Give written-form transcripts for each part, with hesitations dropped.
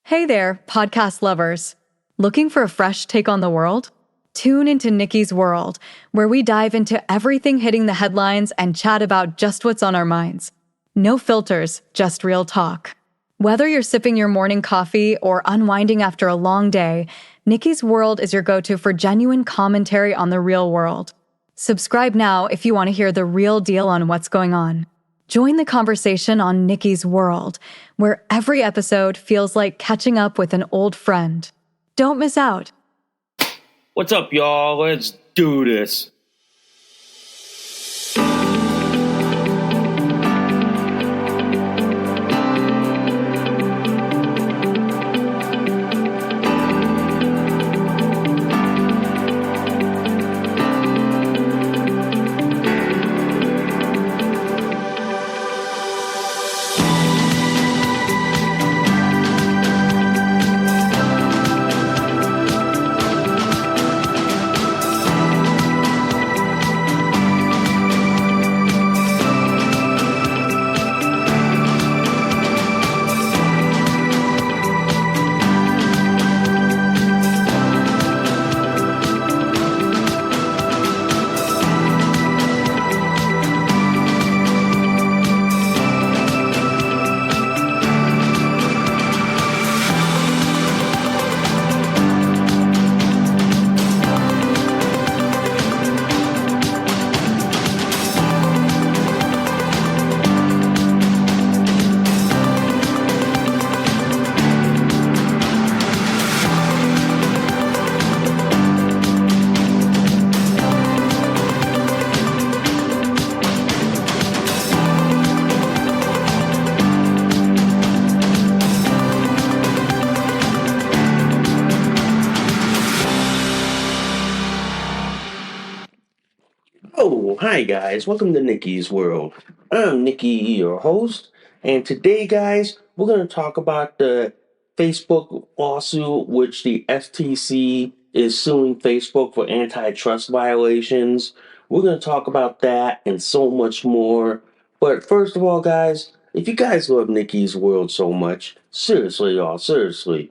Hey there, podcast lovers. Looking for a fresh take on the world? Tune into Nikki's World, where we dive into everything hitting the headlines and chat about just what's on our minds. No filters, just real talk. Whether you're sipping your morning coffee or unwinding after a long day, Nikki's World is your go-to for genuine commentary on the real world. Subscribe now if you want to hear the real deal on what's going on. Join the conversation on Nikki's World, where every episode feels like catching up with an old friend. Don't miss out. What's up, y'all? Let's do this. Oh, hi guys, welcome to Nikki's World. I'm Nikki, your host, and today, guys, we're going to talk about the Facebook lawsuit, which the FTC is suing Facebook for antitrust violations. We're going to talk about that and so much more. But first of all, guys, if you guys love Nikki's World so much, seriously, y'all, seriously,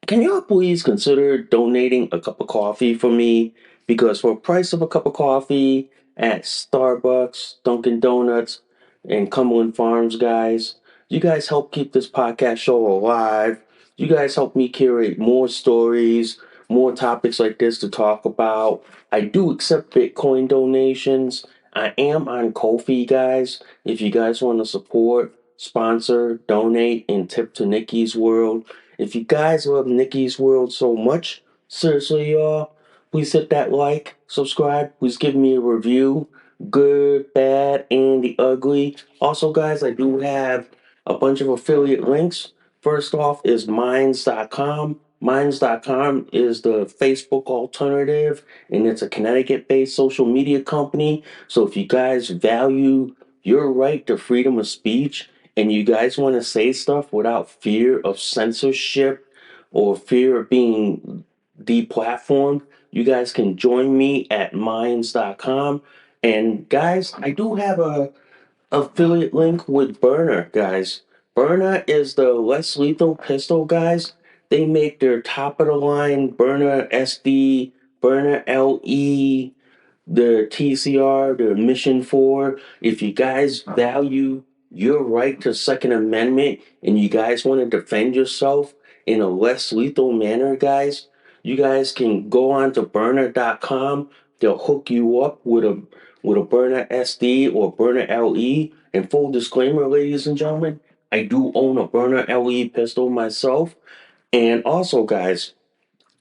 can y'all please consider donating a cup of coffee for me? Because for the price of a cup of coffee at Starbucks, Dunkin' Donuts, and Cumberland Farms, guys, you guys help keep this podcast show alive. You guys help me curate more stories, more topics like this to talk about. I do accept Bitcoin donations. I am on Ko-fi, guys. If you guys want to support, sponsor, donate, and tip to Nikki's World. If you guys love Nikki's World so much, seriously, y'all, please hit that like, subscribe, please give me a review, good, bad, and the ugly. Also, guys, I do have a bunch of affiliate links. First off is Minds.com. Minds.com is the Facebook alternative, and it's a Connecticut-based social media company. So if you guys value your right to freedom of speech, and you guys want to say stuff without fear of censorship or fear of being deplatformed, you guys can join me at minds.com. And guys, I do have a affiliate link with Byrna, guys. Byrna is the less lethal pistol, guys. They make their top of the line Byrna SD, Byrna LE, the TCR, the Mission 4. If you guys value your right to Second Amendment and you guys want to defend yourself in a less lethal manner, guys, you guys can go on to Byrna.com. They'll hook you up with a Byrna SD or Byrna LE. And full disclaimer, ladies and gentlemen, I do own a Byrna LE pistol myself. And also, guys,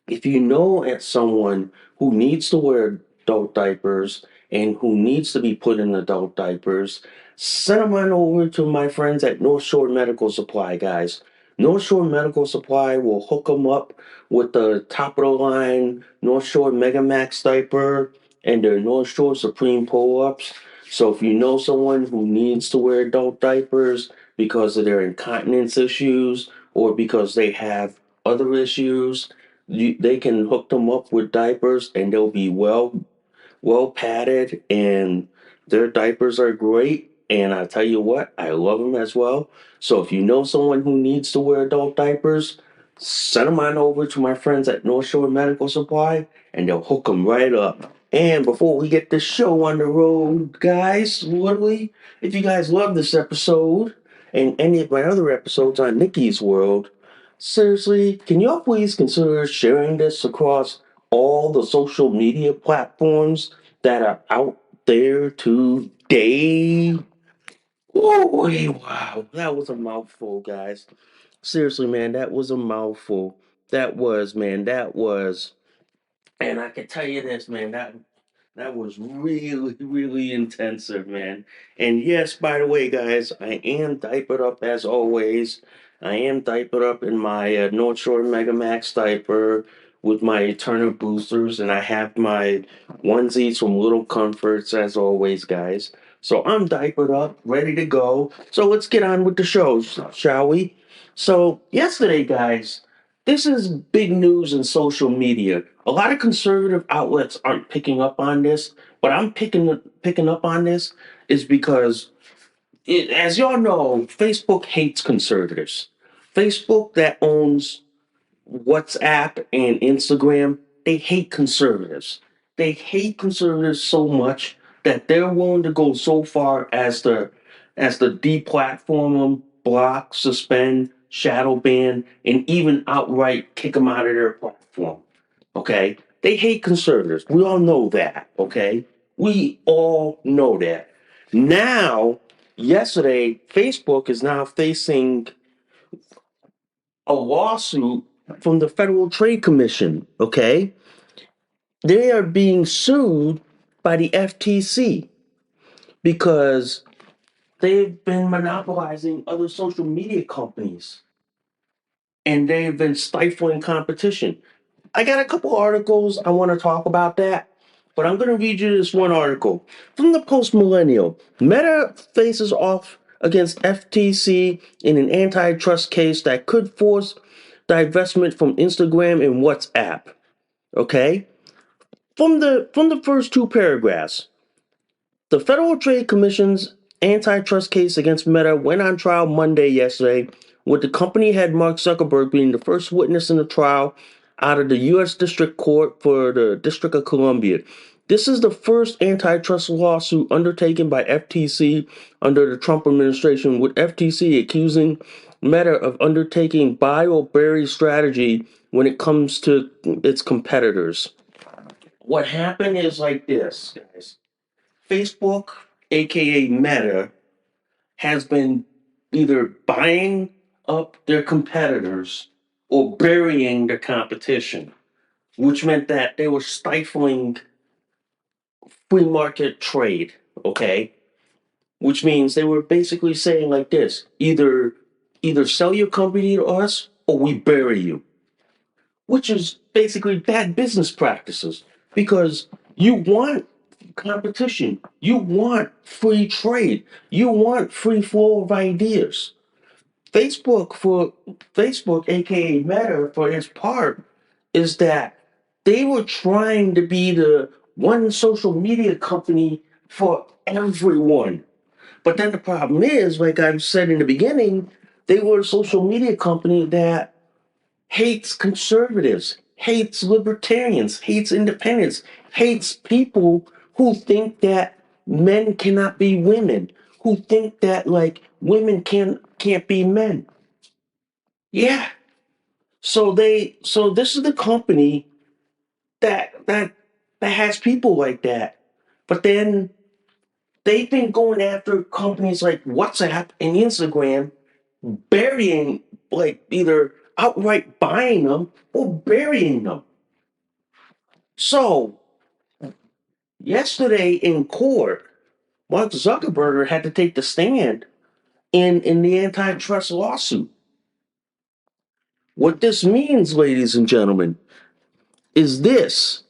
if you know someone who needs to wear adult diapers and who needs to be put in adult diapers, send them on over to my friends at North Shore Medical Supply, guys. North Shore Medical Supply will hook them up with the top of the line North Shore Mega Max diaper and their North Shore Supreme pull-ups. So if you know someone who needs to wear adult diapers because of their incontinence issues or because they have other issues, they can hook them up with diapers and they'll be well padded, and their diapers are great. And I tell you what, I love them as well. So if you know someone who needs to wear adult diapers, send them on over to my friends at North Shore Medical Supply, and they'll hook them right up. And before we get the show on the road, guys, literally, if you guys love this episode and any of my other episodes on Nikki's World, seriously, can y'all please consider sharing this across all the social media platforms that are out there today? Oh, wow, that was a mouthful, guys. Seriously, man, that was a mouthful. That was, man, that was. And I can tell you this, man, that was really, really intensive, man. And yes, by the way, guys, I am diapered up as always. I am diapered up in my North Shore Mega Max diaper with my Turner boosters, and I have my onesies from Little Comforts as always, guys. So I'm diapered up, ready to go. So let's get on with the show, shall we? So yesterday, guys, this is big news in social media. A lot of conservative outlets aren't picking up on this, but I'm picking up on this is because, as y'all know, Facebook hates conservatives. Facebook that owns WhatsApp and Instagram, they hate conservatives. They hate conservatives so much that they're willing to go so far as to deplatform them, block, suspend, shadow ban, and even outright kick them out of their platform. Okay? They hate conservatives. We all know that. Okay? We all know that. Now, yesterday, Facebook is now facing a lawsuit from the Federal Trade Commission, okay? They are being sued by the FTC because they've been monopolizing other social media companies and they've been stifling competition. I got a couple articles I want to talk about that, but I'm going to read you this one article from the Post Millennial. Meta faces off against FTC in an antitrust case that could force divestment from Instagram and WhatsApp. Okay? From the first two paragraphs, the Federal Trade Commission's antitrust case against Meta went on trial Monday yesterday, with the company head Mark Zuckerberg being the first witness in the trial out of the U.S. District Court for the District of Columbia. This is the first antitrust lawsuit undertaken by FTC under the Trump administration, with FTC accusing Meta of undertaking buy or bury strategy when it comes to its competitors. What happened is like this, guys. Facebook, aka Meta, has been either buying up their competitors or burying the competition, which meant that they were stifling free market trade, okay? Which means they were basically saying like this, either sell your company to us or we bury you, which is basically bad business practices because you want competition, you want free trade, you want free flow of ideas. Facebook, aka Meta, for its part, is that they were trying to be the one social media company for everyone. But then the problem is, like I've said in the beginning, they were a social media company that hates conservatives, hates libertarians, hates independents, hates people who think that men cannot be women, who think that like women can't be men. Yeah. So this is the company that has people like that. But then they've been going after companies like WhatsApp and Instagram, burying, like either outright buying them or burying them. So yesterday in court, Mark Zuckerberg had to take the stand in the antitrust lawsuit. What this means, ladies and gentlemen, is this.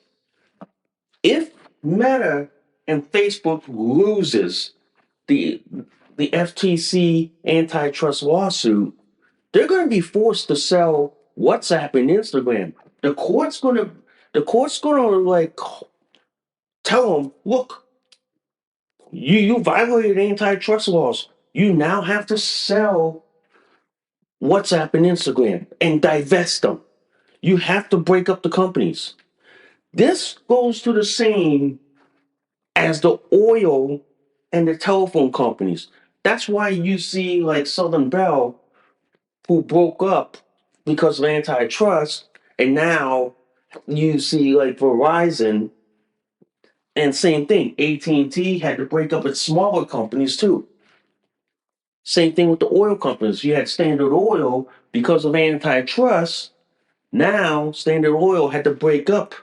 If Meta and Facebook loses the the FTC antitrust lawsuit, they're going to be forced to sell WhatsApp and Instagram. The court's going to like tell them, look, you violated antitrust laws. You now have to sell WhatsApp and Instagram and divest them. You have to break up the companies. This goes to the same as the oil and the telephone companies. That's why you see like Southern Bell, who broke up because of antitrust, and now you see like Verizon, and same thing. AT&T had to break up its smaller companies too. Same thing with the oil companies. You had Standard Oil because of antitrust. Now Standard Oil had to break up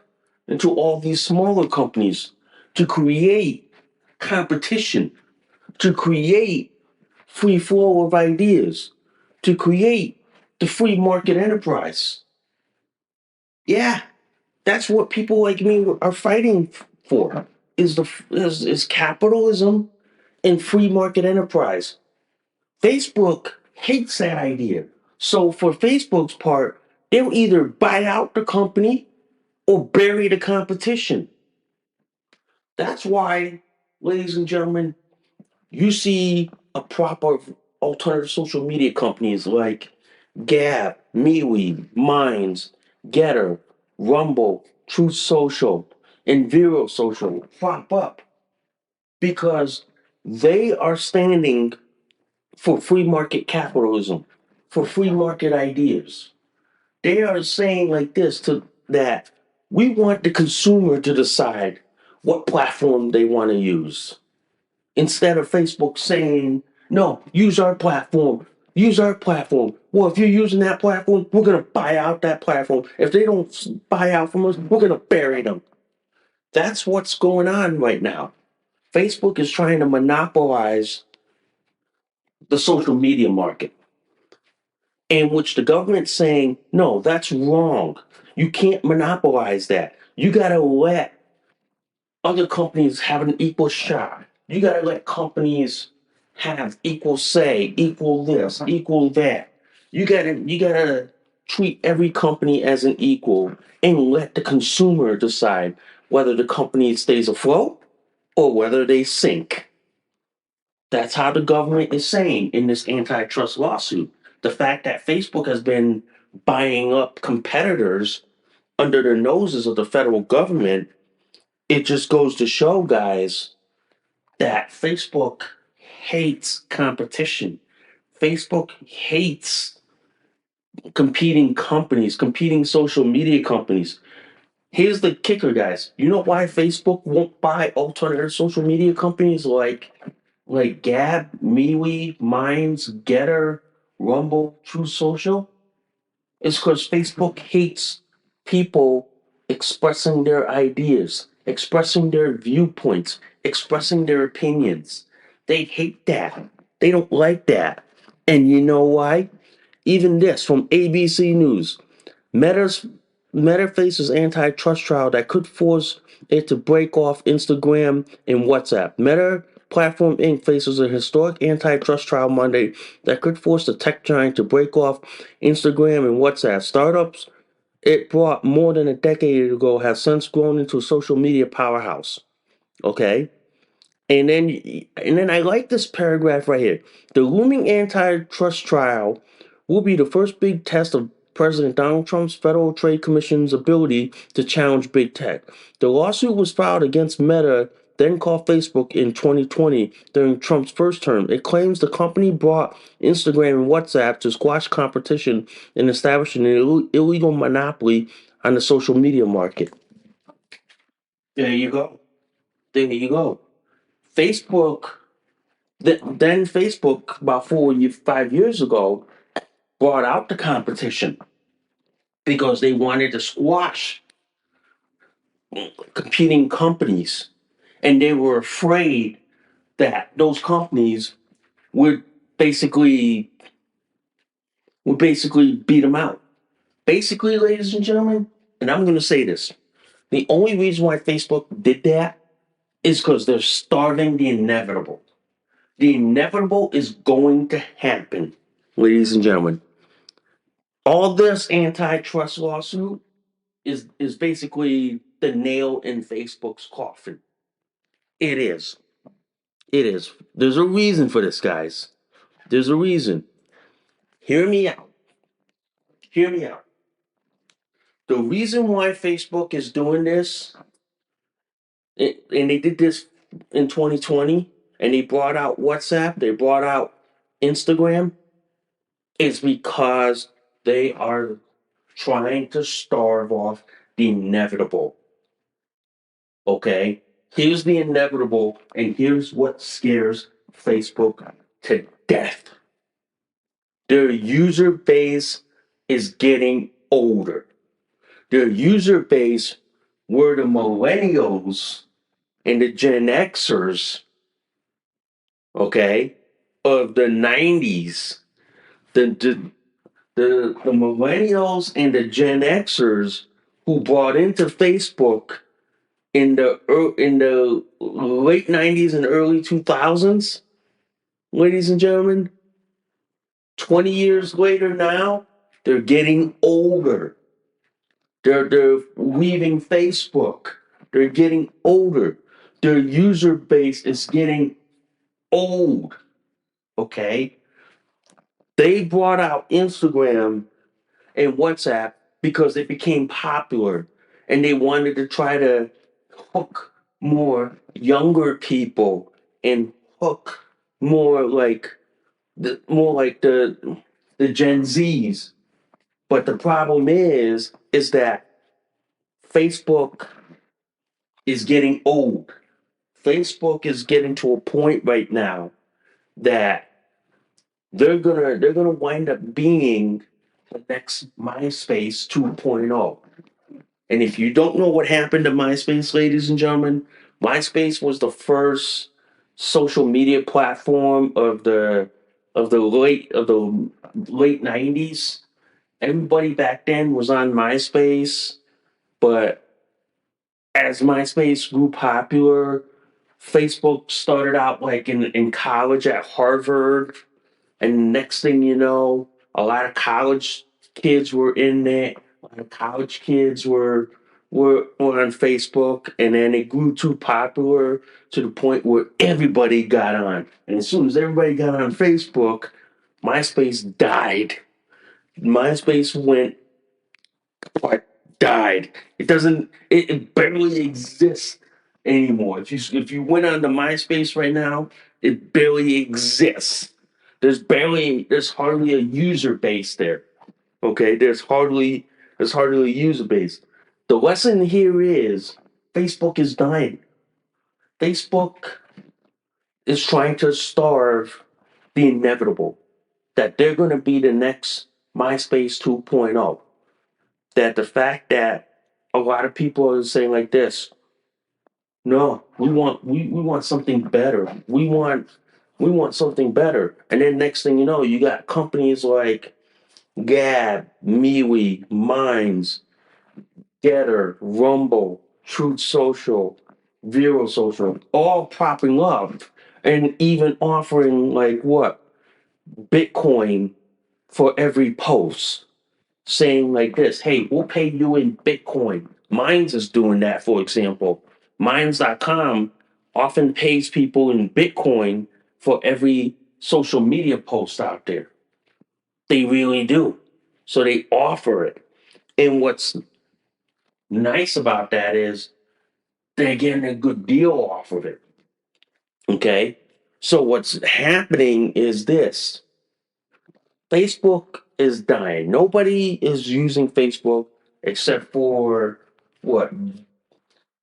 into all these smaller companies to create competition, to create free flow of ideas, to create the free market enterprise. Yeah, that's what people like me are fighting for. Is capitalism and free market enterprise. Facebook hates that idea. So for Facebook's part, they'll either buy out the company or bury the competition. That's why, ladies and gentlemen, you see a proper alternative social media companies like Gab, MeWe, Minds, Getter, Rumble, Truth Social, and Vero Social pop up because they are standing for free market capitalism, for free market ideas. They are saying like this to that we want the consumer to decide what platform they want to use. Instead of Facebook saying, no, use our platform. Use our platform. Well, if you're using that platform, we're going to buy out that platform. If they don't buy out from us, we're going to bury them. That's what's going on right now. Facebook is trying to monopolize the social media market, in which the government's saying, no, that's wrong. You can't monopolize that. You got to let other companies have an equal shot. You got to let companies have equal say, equal this, equal that. You got to treat every company as an equal and let the consumer decide whether the company stays afloat or whether they sink. That's how the government is saying in this antitrust lawsuit. The fact that Facebook has been buying up competitors under the noses of the federal government, it just goes to show, guys, that Facebook hates competition. Facebook hates competing companies, competing social media companies. Here's the kicker, guys. You know why Facebook won't buy alternative social media companies like Gab, MeWe, Minds, Getter, Rumble, True Social? It's because Facebook hates people expressing their ideas, expressing their viewpoints, expressing their opinions. They hate that. They don't like that. And you know why? Even this from ABC News. Meta's Meta faces antitrust trial that could force it to break off Instagram and WhatsApp. Meta Platform Inc. faces a historic antitrust trial Monday that could force the tech giant to break off Instagram and WhatsApp. Startups it brought more than a decade ago have since grown into a social media powerhouse. Okay? And then I like this paragraph right here. The looming antitrust trial will be the first big test of President Donald Trump's Federal Trade Commission's ability to challenge big tech. The lawsuit was filed against Meta, then called Facebook, in 2020 during Trump's first term. It claims the company bought Instagram and WhatsApp to squash competition and establish an illegal monopoly on the social media market. There you go. There you go. Facebook then Facebook, about 5 years ago, brought out the competition because they wanted to squash competing companies, and they were afraid that those companies would basically basically beat them out. Basically, ladies and gentlemen, and I'm going to say this: the only reason why Facebook did that is because they're starting the inevitable. The inevitable is going to happen, ladies and gentlemen. All this antitrust lawsuit is basically the nail in Facebook's coffin. It is. It is. There's a reason for this, guys. There's a reason. Hear me out. Hear me out. The reason why Facebook is doing this, and they did this in 2020, and they brought out WhatsApp, they brought out Instagram, is because they are trying to starve off the inevitable. Okay? Here's the inevitable, and here's what scares Facebook to death. Their user base is getting older. Their user base were the millennials and the Gen Xers, okay, of the 90s. The, the millennials and the Gen Xers who brought into Facebook in the late 90s and early 2000s, ladies and gentlemen, 20 years later now, they're getting older. They're leaving Facebook. They're getting older. Their user base is getting old. Okay? They brought out Instagram and WhatsApp because they became popular and they wanted to try to hook more younger people and hook more like the Gen Zs. But the problem is that Facebook is getting old. Facebook is getting to a point right now that they're gonna wind up being the next MySpace 2.0. And if you don't know what happened to MySpace, ladies and gentlemen, MySpace was the first social media platform of the late 90s. Everybody back then was on MySpace, but as MySpace grew popular, Facebook started out like in college at Harvard, and next thing you know, a lot of college kids were in there. A lot of college kids were on Facebook, and then it grew too popular to the point where everybody got on. And as soon as everybody got on Facebook, MySpace died. MySpace went part died. It barely exists anymore. If you went on the MySpace right now, it barely exists. There's hardly a user base there. Okay, there's hardly a user base. The lesson here is Facebook is dying. Facebook is trying to starve the inevitable. That they're going to be the next MySpace 2.0. That the fact that a lot of people are saying like this, no, we want something better. We want something better. And then next thing you know, you got companies like Gab, MeWe, Minds, Getter, Rumble, Truth Social, Vero Social, all popping up and even offering like what? Bitcoin for every post. Saying like this, hey, we'll pay you in Bitcoin. Minds is doing that, for example. Minds.com often pays people in Bitcoin for every social media post out there. They really do. So they offer it. And what's nice about that is they're getting a good deal off of it. Okay? So what's happening is this. Facebook is dying. Nobody is using Facebook except for what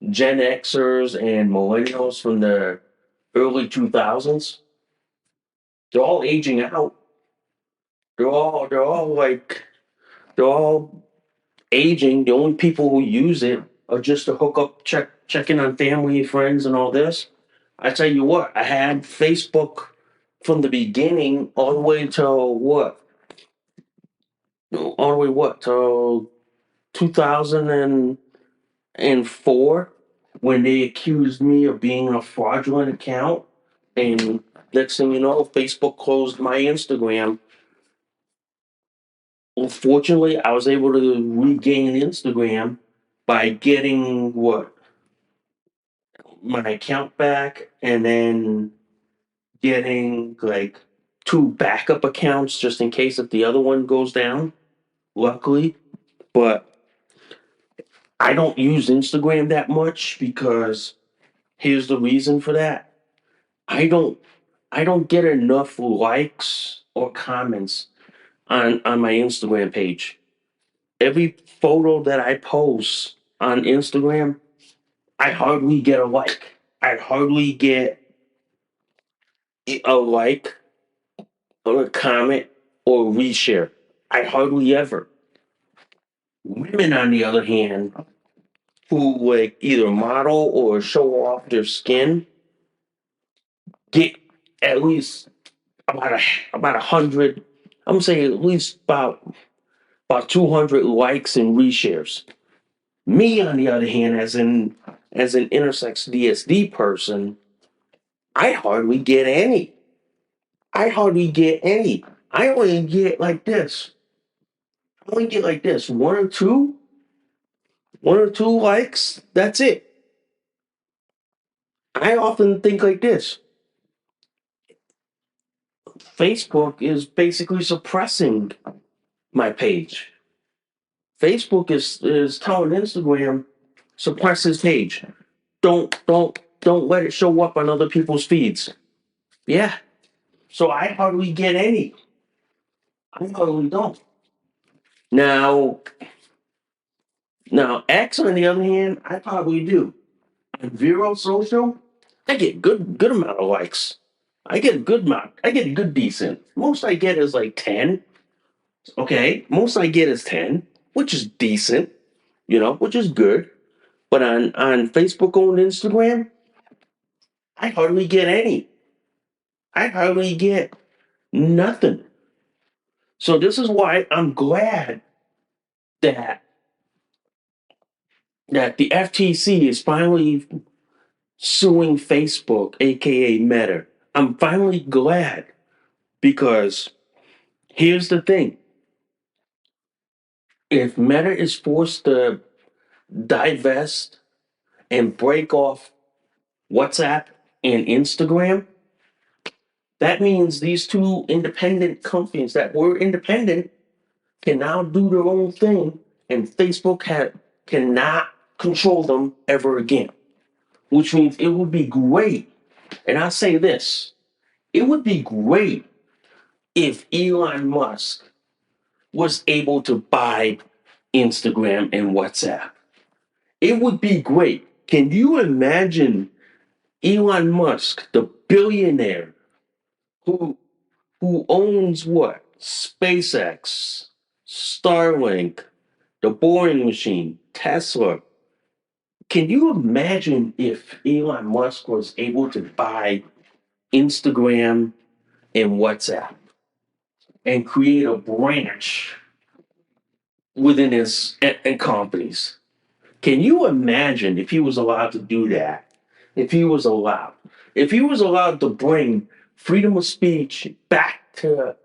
Gen Xers and millennials from the early 2000s. They're all aging out. They're all aging. The only people who use it are just to hook up, checking on family, friends, and all this. I tell you what, I had Facebook from the beginning all the way till what? All the way what? Till 2004 when they accused me of being a fraudulent account. And next thing you know, Facebook closed my Instagram. Unfortunately, I was able to regain Instagram by getting what? My account back and then getting like two backup accounts just in case if the other one goes down. luckily. But I don't use Instagram that much because here's the reason for that. I don't I don't get enough likes or comments on my Instagram page. Every photo that I post on Instagram, I hardly get a like. I hardly get a like or a comment or a reshare. I hardly ever. Women, on the other hand, who like either model or show off their skin, get at least about 100. I'm gonna say at least about 200 likes and reshares. Me, on the other hand, as an intersex DSD person, I hardly get any. I hardly get any. I only get like this. I only get like this. One or two likes. That's it. I often think like this. Facebook is basically suppressing my page. Facebook is telling Instagram suppress his page. Don't let it show up on other people's feeds. Yeah. So I hardly get any. I hardly don't. Now now X on the other hand, I probably do. On Vero Social, I get good amount of likes. I get a good amount. I get a good decent. Most I get is like 10. Okay. Most I get is 10, which is decent, which is good. But on Facebook and Instagram, I hardly get any. I hardly get nothing. So this is why I'm glad that the FTC is finally suing Facebook, aka Meta. I'm finally glad because here's the thing. If Meta is forced to divest and break off WhatsApp and Instagram, that means these two independent companies that were independent can now do their own thing, and Facebook cannot control them ever again. Which means it would be great, and I say this, it would be great if Elon Musk was able to buy Instagram and WhatsApp. It would be great. Can you imagine Elon Musk, the billionaire who owns what? SpaceX, Starlink, the Boring Machine, Tesla. Can you imagine if Elon Musk was able to buy Instagram and WhatsApp and create a branch within his companies? Can you imagine if he was allowed to do that? If he was allowed to bring freedom of speech back to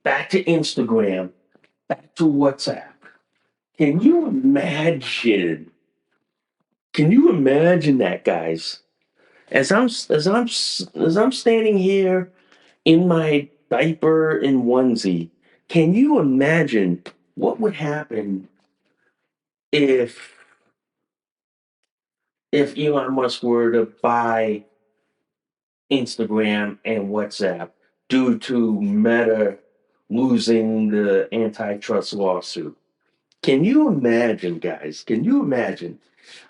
Instagram, back to WhatsApp. Can you imagine? Can you imagine that, guys? As I'm standing here in my diaper and onesie, can you imagine what would happen if Elon Musk were to buy Instagram and WhatsApp due to Meta losing the antitrust lawsuit? Can you imagine, guys? Can you imagine?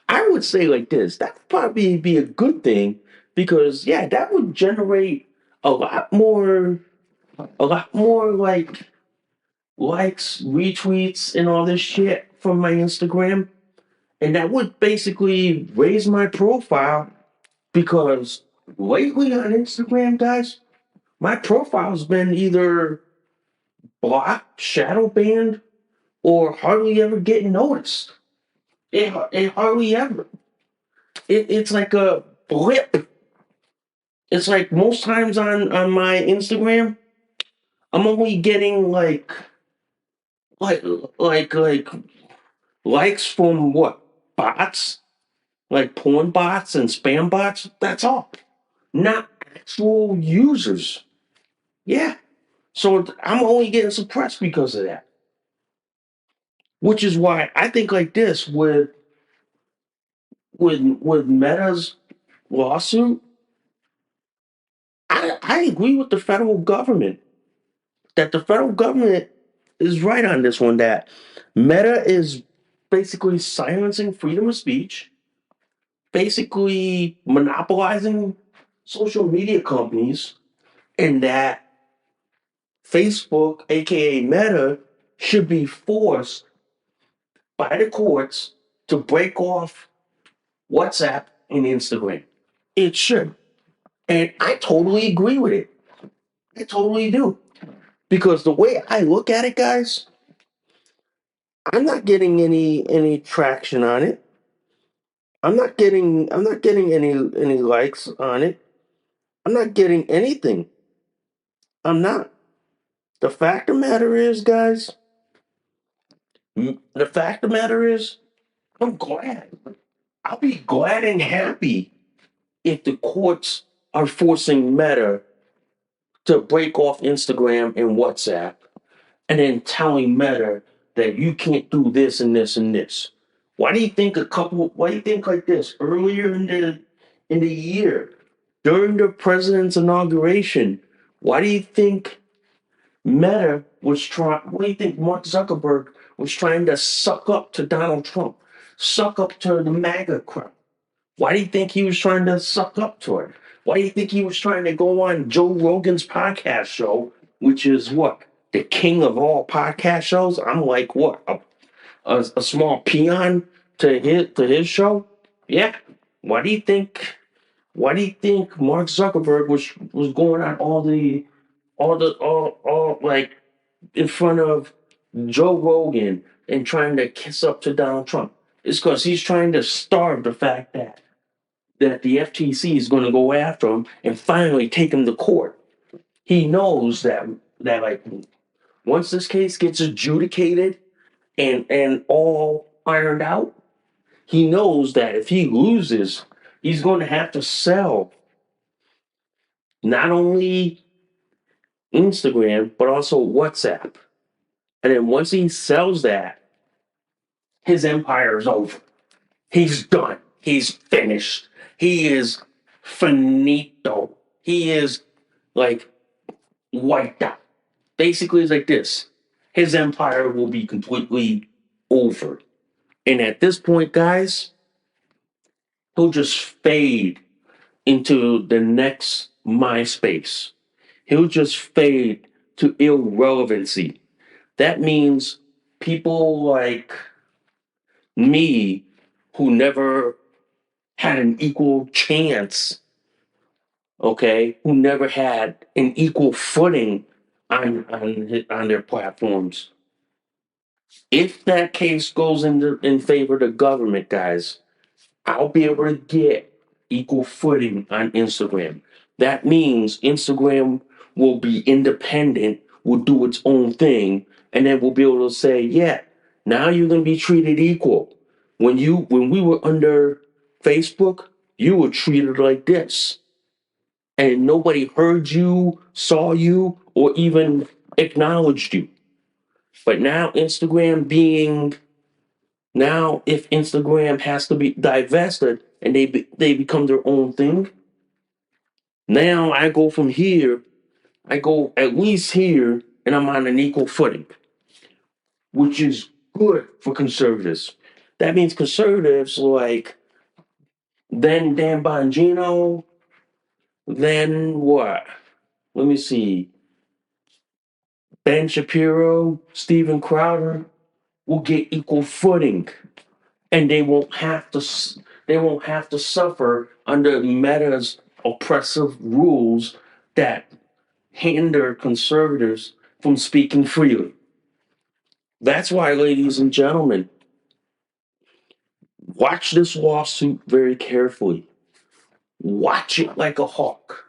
I would say like this, that would probably be a good thing because yeah, that would generate a lot more like likes, retweets, and all this shit from my Instagram. And that would basically raise my profile because lately on Instagram, guys, my profile's been either blocked, shadow banned, or hardly ever getting noticed. It hardly ever. It's like a blip. It's like most times on my Instagram, I'm only getting like like likes from what, bots, like porn bots and spam bots. That's all, not actual users. Yeah, so I'm only getting suppressed because of that. Which is why I think like this with Meta's lawsuit, I agree with the federal government that the federal government is right on this one, that Meta is basically silencing freedom of speech, basically monopolizing social media companies, and that Facebook, aka Meta, should be forced by the courts to break off WhatsApp and Instagram. It should. And I totally agree with it. I totally do. Because the way I look at it, guys, I'm not getting any traction on it. I'm not getting any likes on it. I'm not getting anything. I'm not. The fact of the matter is, guys, the fact of the matter is, I'm glad. I'll be glad and happy if the courts are forcing Meta to break off Instagram and WhatsApp and then telling Meta that you can't do this and this and this. Why do you think like this? Earlier in the year, during the president's inauguration, why do you think why do you think Mark Zuckerberg was trying to suck up to Donald Trump, suck up to the MAGA crowd? Why do you think he was trying to suck up to it? Why do you think he was trying to go on Joe Rogan's podcast show, which is what? The king of all podcast shows? I'm like, what? A small peon to his show? Yeah. Why do you think Mark Zuckerberg was going on all like in front of Joe Rogan and trying to kiss up to Donald Trump? It's because he's trying to starve the fact that the FTC is going to go after him and finally take him to court. He knows that like once this case gets adjudicated and all ironed out, he knows that if he loses, he's going to have to sell not only Instagram but also WhatsApp. And then once he sells that, his empire is over. He's done. He's finished. He is finito. He is like wiped out. Basically, it's like this: his empire will be completely over. And at this point, guys, he'll just fade into the next MySpace. He'll just fade to irrelevancy. That means people like me, who never had an equal chance, okay, who never had an equal footing on their platforms. If that case goes in favor of the government, guys, I'll be able to get equal footing on Instagram. That means Instagram will be independent, will do its own thing, and then we'll be able to say, yeah, now you're gonna be treated equal. When we were under Facebook, you were treated like this. And nobody heard you, saw you, or even acknowledged you. But now if Instagram has to be divested and they become their own thing, now I go at least here, and I'm on an equal footing, which is good for conservatives. That means conservatives like then Dan Bongino, then what? Let me see. Ben Shapiro, Steven Crowder will get equal footing, and they won't have to suffer under Meta's oppressive rules that hinder conservatives from speaking freely. That's why, ladies and gentlemen, watch this lawsuit very carefully. Watch it like a hawk.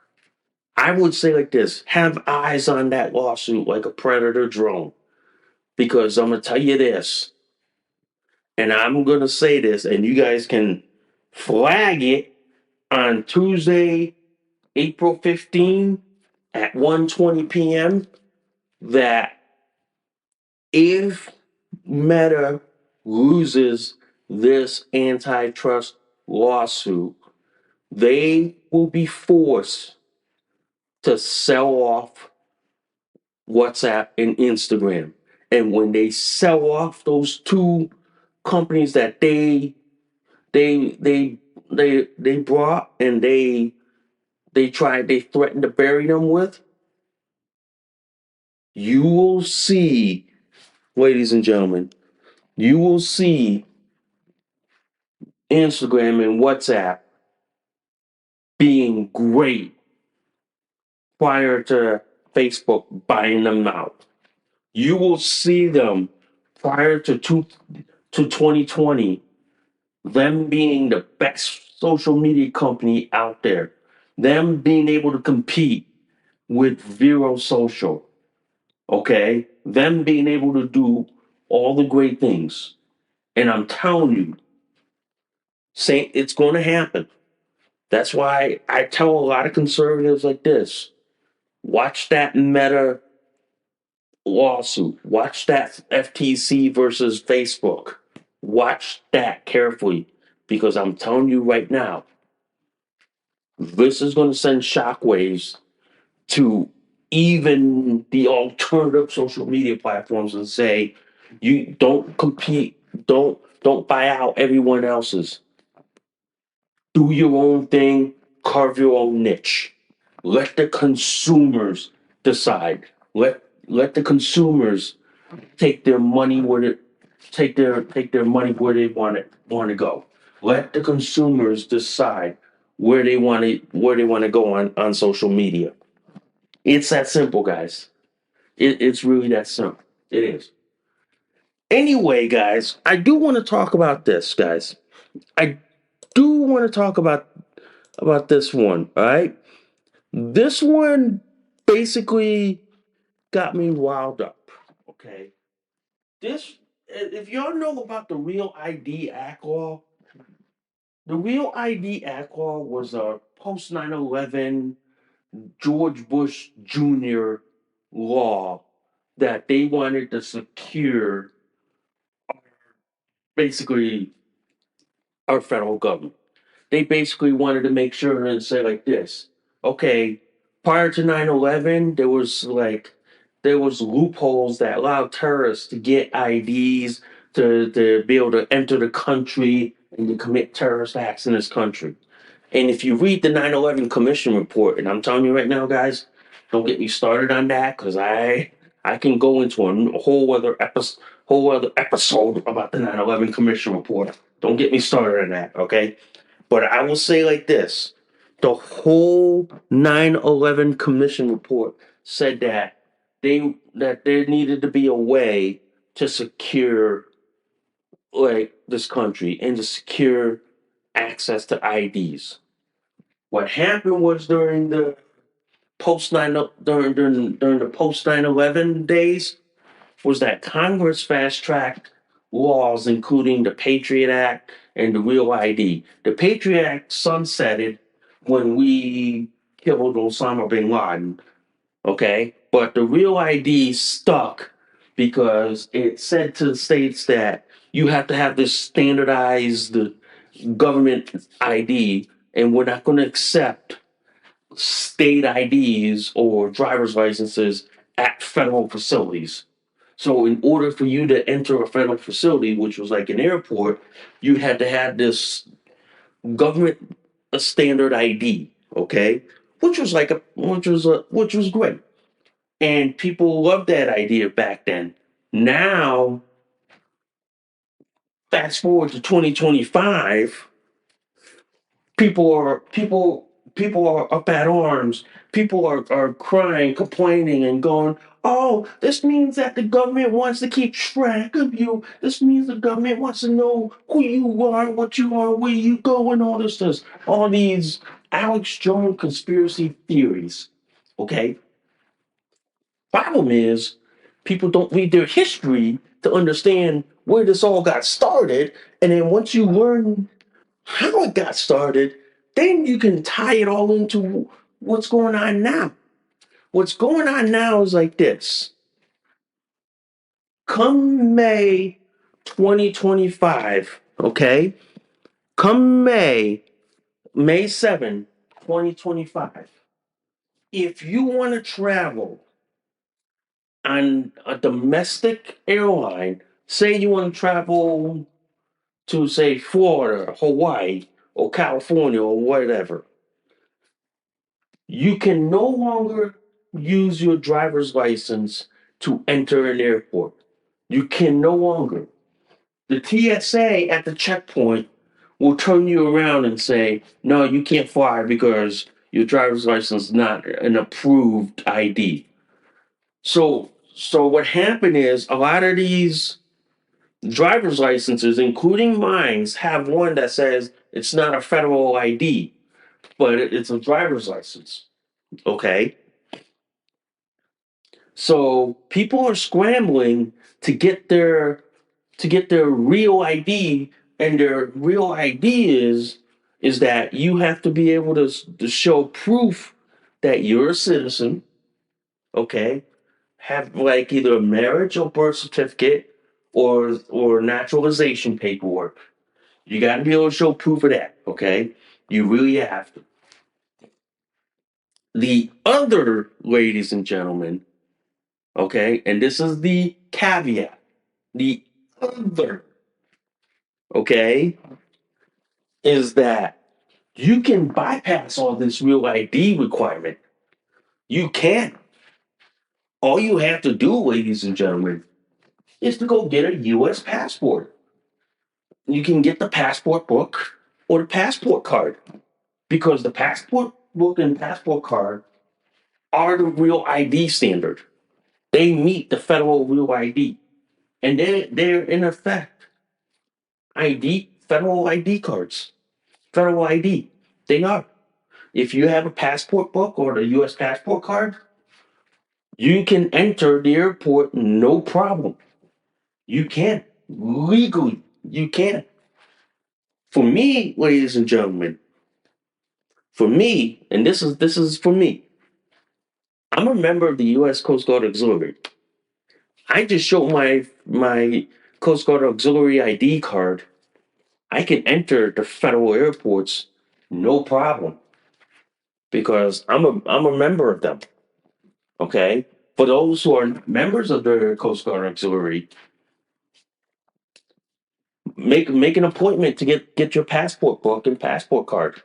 I would say like this: have eyes on that lawsuit like a predator drone. Because I'm gonna tell you this, and I'm gonna say this, and you guys can flag it on Tuesday, April 15 at 1:20 p.m. that if Meta loses this antitrust lawsuit, they will be forced to sell off WhatsApp and Instagram. And when they sell off those two companies that they they they brought and they threatened to bury them with, you will see, ladies and gentlemen, you will see Instagram and WhatsApp being great prior to Facebook buying them out. You will see them prior to 2020, them being the best social media company out there, them being able to compete with Vero Social, okay? Them being able to do all the great things. And I'm telling you, say it's going to happen. That's why I tell a lot of conservatives like this: watch that Meta lawsuit, watch that FTC versus Facebook, watch that carefully, because I'm telling you right now, this is going to send shockwaves to even the alternative social media platforms and say, you don't compete, don't buy out everyone else's. Do your own thing, carve your own niche. Let the consumers decide. Let the consumers take their money where it take their money where they want to go. Let the consumers decide where they want to go on social media. It's that simple, guys. It's really that simple. It is. Anyway, guys, I do want to talk about this, guys. I do want to talk about this one. All right, this one basically got me riled up. Okay, this if y'all know about the Real ID Act law, the Real ID Act law was a post 9/11 George Bush Jr. law that they wanted to secure basically our federal government. They basically wanted to make sure and say like this: okay, prior to 9/11, there was loopholes that allowed terrorists to get IDs to be able to enter the country and to commit terrorist acts in this country. And if you read the 9/11 Commission report, and I'm telling you right now, guys, don't get me started on that, because I can go into a whole other episode about the 9/11 Commission report. Don't get me started on that, okay? But I will say like this: the whole 9/11 Commission report said that there needed to be a way to secure like this country and to secure access to IDs. What happened was during the post 9/11 days was that Congress fast tracked laws including the Patriot Act and the Real ID. The Patriot Act sunsetted when we killed Osama bin Laden, okay? But the Real ID stuck because it said to the states that you have to have this standardized government ID, and we're not going to accept state IDs or driver's licenses at federal facilities. So, in order for you to enter a federal facility, which was like an airport, you had to have this government a standard ID, okay, which was great, and people loved that idea back then. Now, fast forward to 2025, people are up at arms. People are crying, complaining, and going, "Oh, this means that the government wants to keep track of you. This means the government wants to know who you are, what you are, where you go, and all this stuff." All these Alex Jones conspiracy theories. Okay. Problem is, people don't read their history to understand where this all got started, and then once you learn how it got started, then you can tie it all into what's going on now. What's going on now is like this: Come May 2025, okay? Come May 7, 2025, if you want to travel on a domestic airline, say you want to travel to, say, Florida, Hawaii, or California, or whatever, you can no longer use your driver's license to enter an airport. You can no longer. The TSA at the checkpoint will turn you around and say, no, you can't fly because your driver's license is not an approved ID. So what happened is a lot of these driver's licenses, including mine, have one that says it's not a federal ID, but it's a driver's license. Okay. So people are scrambling to get their real ID, and their real ID is that you have to be able to show proof that you're a citizen, okay? Have like either a marriage or birth certificate or naturalization paperwork. You got to be able to show proof of that, okay? You really have to. The other, ladies and gentlemen, okay, and this is the caveat. The other, okay, is that you can bypass all this real ID requirement. You can. All you have to do, ladies and gentlemen, is to go get a US passport. You can get the passport book or the passport card, because the passport book and passport card are the real ID standard. They meet the federal real ID, and they're in effect federal ID cards, federal ID. They are. If you have a passport book or the US passport card, you can enter the airport no problem. You can. Legally, you can. For me, ladies and gentlemen, for me, and this is for me, I'm a member of the US Coast Guard Auxiliary. I just show my Coast Guard Auxiliary ID card. I can enter the federal airports no problem because I'm a member of them. Okay? For those who are members of the Coast Guard Auxiliary, make an appointment to get your passport book and passport card.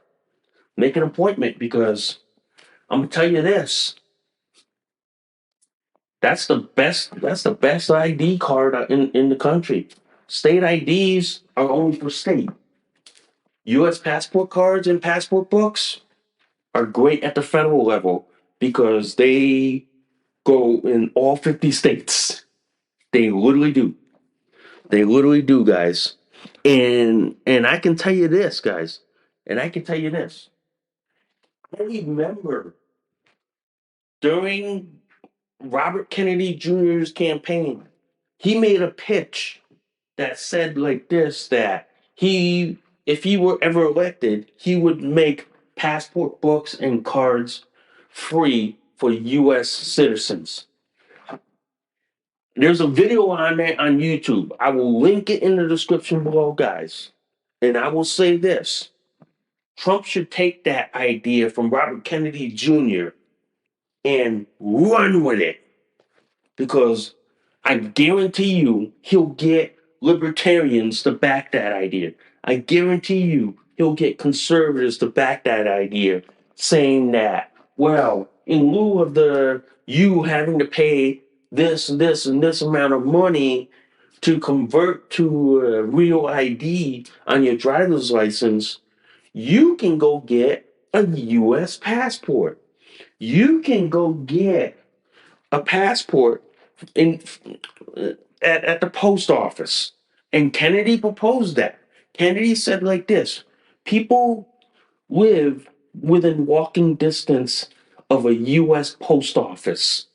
Make an appointment, because I'm gonna tell you this. That's the best ID card in the country. State IDs are only for state. US passport cards and passport books are great at the federal level because they go in all 50 states. They literally do. They literally do, guys. And I can tell you this, guys. And I can tell you this. I remember during Robert Kennedy Jr.'s campaign, he made a pitch that said like this, that if he were ever elected, he would make passport books and cards free for US citizens. There's a video on there on YouTube. I will link it in the description below, guys. And I will say this. Trump should take that idea from Robert Kennedy Jr. and run with it, because I guarantee you he'll get libertarians to back that idea. I guarantee you he'll get conservatives to back that idea, saying that, well, in lieu of you having to pay this and this and this amount of money to convert to a real ID on your driver's license, you can go get a US passport. You can go get a passport in at the post office. And Kennedy proposed that. Kennedy said like this: people live within walking distance of a US post office.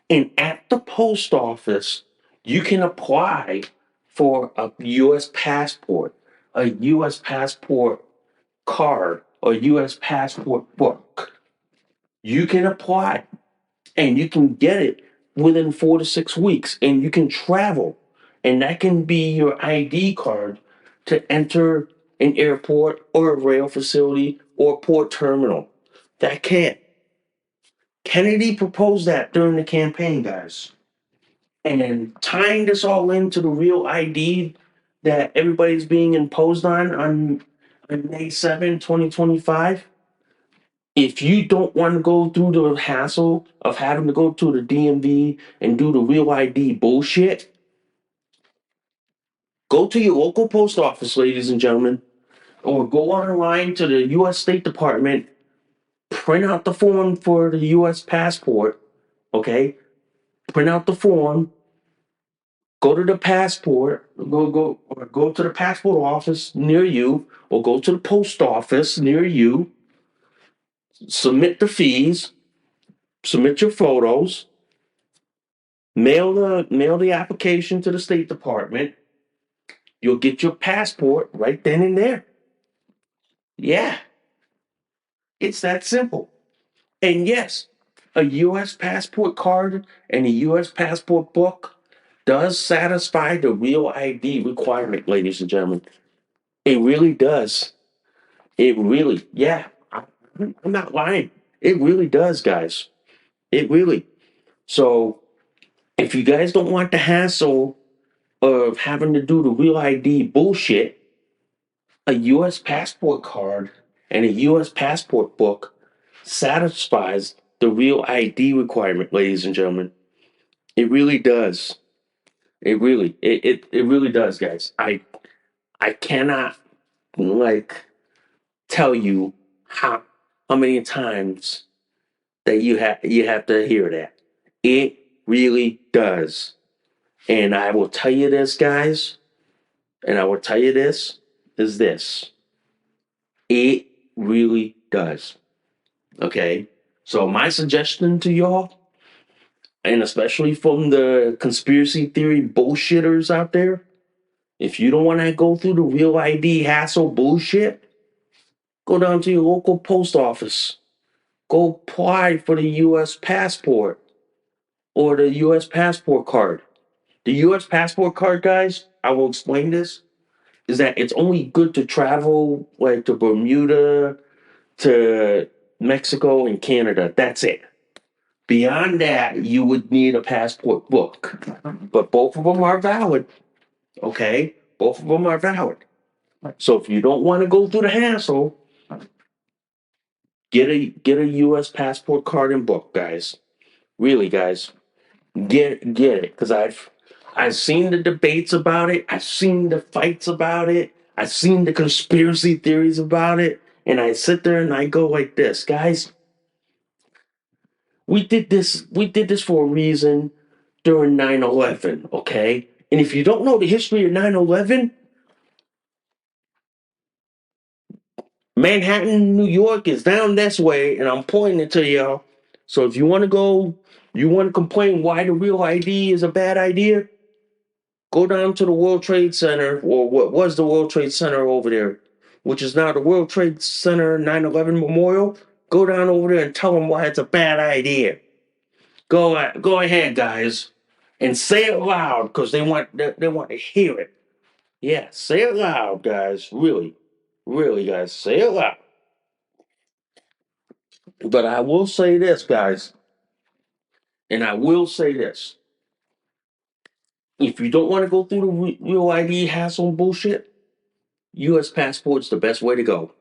And at the post office, you can apply for a US passport, a US passport card, or US passport book. You can apply and you can get it within 4 to 6 weeks, and you can travel, and that can be your ID card to enter an airport or a rail facility or a port terminal. That can't. Kennedy proposed that during the campaign, guys. And tying this all into the real ID that everybody's being imposed on May 7, 2025, if you don't want to go through the hassle of having to go to the DMV and do the real ID bullshit, go to your local post office, ladies and gentlemen, or go online to the U.S. State Department, print out the form for the U.S. passport, okay? Print out the form, go to the passport, go to the passport office near you, or go to the post office near you, submit the fees, submit your photos, mail the application to the State Department. You'll get your passport right then and there. Yeah, it's that simple. And yes, a US passport card and a US passport book does satisfy the real ID requirement, ladies and gentlemen. It really does. It really, yeah, I'm not lying. It really does, guys. It really. So if you guys don't want the hassle of having to do the real ID bullshit, a US passport card and a US passport book satisfies the real ID requirement, ladies and gentlemen. It really does. It really does, guys. I cannot like tell you how many times that you have to hear that. It really does. And I will tell you this, guys, and I will tell you this is this. It really does. Okay? So my suggestion to y'all, and especially from the conspiracy theory bullshitters out there, if you don't want to go through the real ID hassle bullshit, go down to your local post office. Go apply for the US passport or the US passport card. The US passport card, guys, I will explain this, is that it's only good to travel like to Bermuda, to Mexico, and Canada. That's it. Beyond that, you would need a passport book. But both of them are valid. Okay? Both of them are valid. So if you don't want to go through the hassle, get a US passport card and book, guys. Really, guys. Get it. Because I've seen the debates about it, I've seen the fights about it, I've seen the conspiracy theories about it, and I sit there and I go like this, guys. We did this for a reason during 9/11, okay? And if you don't know the history of 9/11, Manhattan, New York is down this way, and I'm pointing it to y'all. So if you want to go, you want to complain why the real ID is a bad idea, go down to the World Trade Center, or what was the World Trade Center over there, which is now the World Trade Center 9/11 Memorial. Go down over there and tell them why it's a bad idea. Go ahead, guys, and say it loud because they want to hear it. Yeah, say it loud, guys. Really, really, guys, say it loud. But I will say this, guys, and I will say this: if you don't want to go through the real ID hassle bullshit, U.S. passport's the best way to go.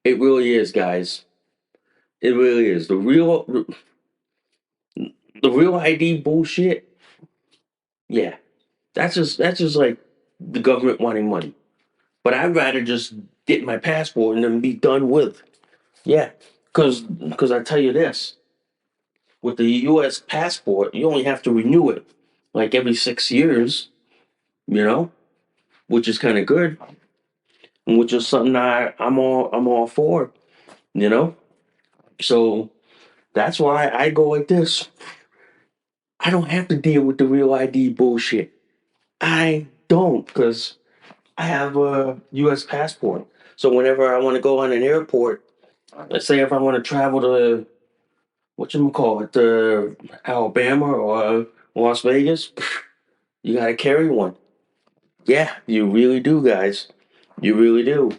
It really is, guys. It really is. The real ID bullshit. Yeah, that's just like the government wanting money. But I'd rather just get my passport and then be done with. Yeah, because I tell you this, with the U.S. passport, you only have to renew it like every 6 years, you know, which is kind of good, and which is something I'm all for, you know. So that's why I go like this. I don't have to deal with the real ID bullshit. I don't, because I have a U.S. passport. So whenever I want to go on an airport, let's say if I want to travel to whatchamacallit, Alabama or Las Vegas, you gotta carry one. Yeah, you really do, guys. You really do.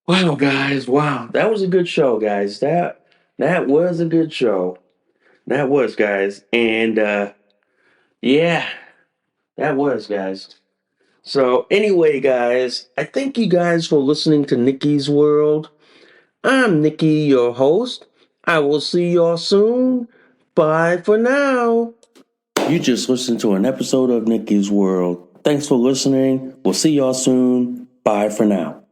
Wow, guys, wow. That was a good show, guys. That was a good show. That was, guys. And yeah, that was, guys. So anyway, guys, I thank you guys for listening to Nikki's World. I'm Nikki, your host. I will see y'all soon. Bye for now. You just listened to an episode of Nikki's World. Thanks for listening. We'll see y'all soon. Bye for now.